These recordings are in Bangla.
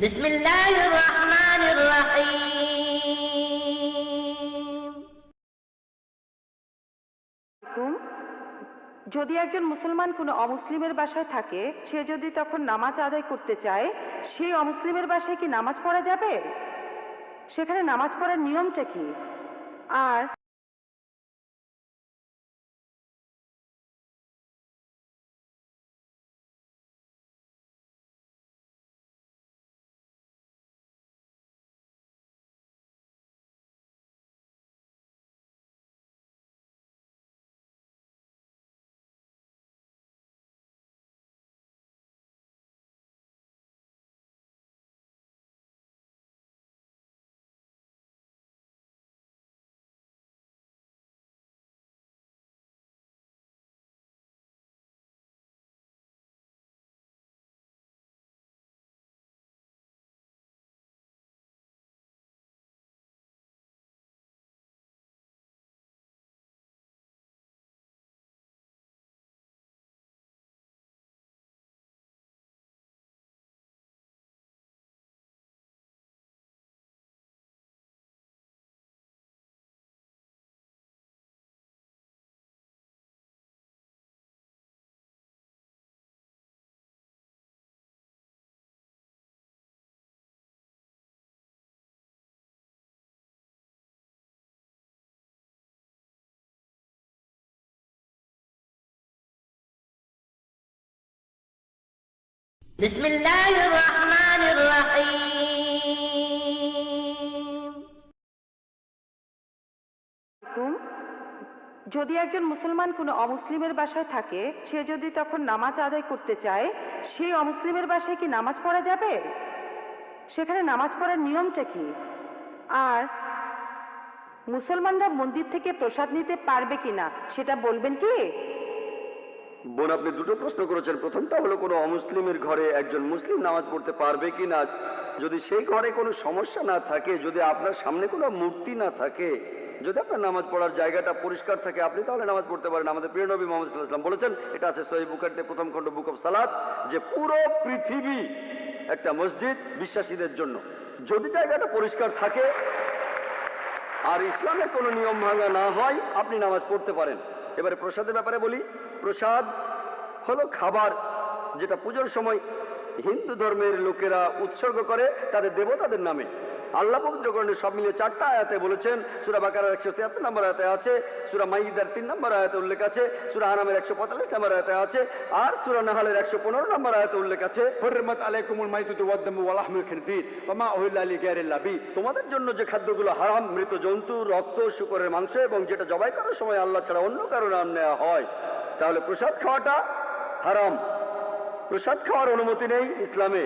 বিসমিল্লাহির রহমানির রহিম। যদি একজন মুসলমান কোনো অমুসলিমের বাসায় থাকে, সে যদি তখন নামাজ আদায় করতে চায়, সেই অমুসলিমের বাসায় কি নামাজ পড়া যাবে? সেখানে নামাজ পড়ার নিয়মটা কি? আর বিসমিল্লাহির রহমানির রহিম। যদি একজন মুসলমান কোনো অমুসলিমের বাসায় থাকে, সে যদি তখন নামাজ আদায় করতে চায়, সেই অমুসলিমের বাসায় কি নামাজ পড়া যাবে? সেখানে নামাজ পড়ার নিয়মটা কি? আর মুসলমানরা মন্দির থেকে প্রসাদ নিতে পারবে কিনা সেটা বলবেন কি? বোন, আপনি দুটো প্রশ্ন করেছেন। প্রথমটা হলো কোনো অমুসলিমের ঘরে একজন মুসলিম নামাজ পড়তে পারবে কিনা। যদি সেই ঘরে কোনো সমস্যা না থাকে, যদি আপনার সামনে কোনো মূর্তি না থাকে, যদি আপনার নামাজ পড়ার জায়গাটা পরিষ্কার থাকে, আপনি তাহলে নামাজ পড়তে পারেন। আমাদের প্রিয় নবী মুহাম্মদ সাল্লাল্লাহু আলাইহি ওয়াসাল্লাম বলেছেন, এটা আছে সহিহ বুখারীতে প্রথম খণ্ড বুক অফ সালাত, যে পুরো পৃথিবী একটা মসজিদ বিশ্বাসীদের জন্য। যদি জায়গাটা পরিষ্কার থাকে আর ইসলামের কোনো নিয়ম ভাঙা না হয়, আপনি নামাজ পড়তে পারেন। এবারে প্রসাদের ব্যাপারে বলি। প্রসাদ হলো খাবার যেটা পুজোর সময় হিন্দু ধর্মের লোকেরা উৎসর্গ করে তাদের দেবতাদের নামে। আল্লাহ পবিত্র কোরআনে সব মিলিয়ে 4টা আয়াতে বলেছেন। সূরা বাকারার 173 নম্বর আয়াতে আছে, সূরা মাইদার 3 নম্বর আয়াতে উল্লেখ আছে, সূরা আনামের 145 নম্বর আয়াতে আছে, আর সূরা নাহলের 115 নম্বর আয়াতে উল্লেখ আছে, হুররিমাত আলাইকুমুল মাইতাতু ওয়াদ দামু ওয়া লাহমুল খিনজির ওয়া মা উহিল্লা লিগাইরিল্লাহ বি। তোমাদের জন্য যে খাদ্যগুলো হারাম, মৃত জন্তু, রক্ত, শূকরের মাংস এবং যেটা জবাই করার সময় আল্লাহ ছাড়া অন্য কারো নাম নেওয়া হয়। তাহলে প্রসাদ খাওয়াটা হারাম। প্রসাদ খাওয়ার অনুমতি নেই ইসলামে।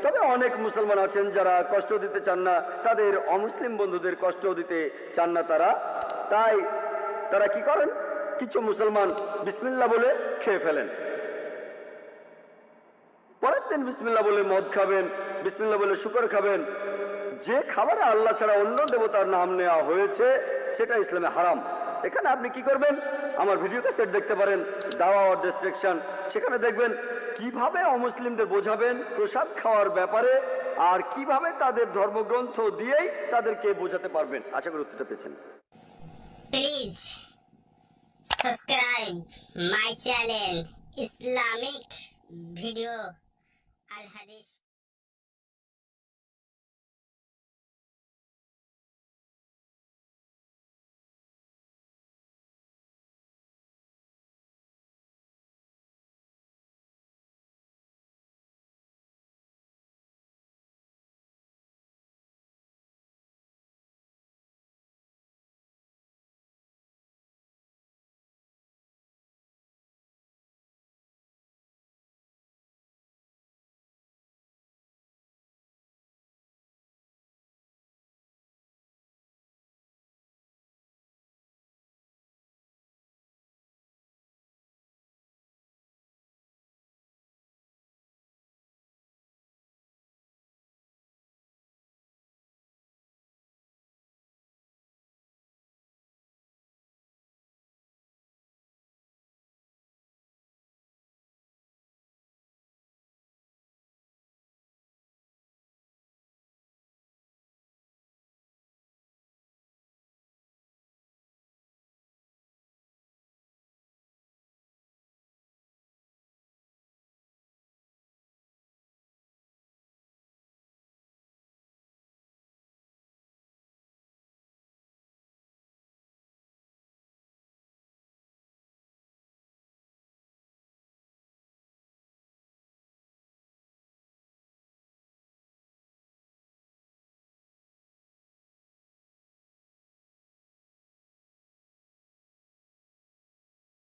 তবে অনেক মুসলমান আছেন যারা কষ্ট দিতে চান না, তাদের অমুসলিম বন্ধুদের কষ্ট দিতে চান না তাই তারা কি করেন, কিছু মুসলমান বিসমিল্লাহ বলে খেয়ে ফেলেন। পরের দিন বিসমিল্লাহ বলে মদ খাবেন, বিসমিল্লাহ বলে শুকর খাবেন। যে খাবারে আল্লাহ ছাড়া অন্য দেবতার নাম নেওয়া হয়েছে সেটা ইসলামে হারাম। এখানে আপনি কি করবেন, আমার ভিডিও ক্যাসেট দেখতে পারেন, দাওয়া ও ডিস্ট্রাকশন। সেখানে দেখবেন কিভাবে অমুসলিমদের বোঝাবেন প্রসাদ খাওয়ার ব্যাপারে, আর কিভাবে তাদের ধর্মগ্রন্থ দিয়েই তাদেরকে বোঝাতে পারবেন। আশা করি উত্তরটা পেয়েছেন। Please subscribe my channel Islamic video আল হাদিস।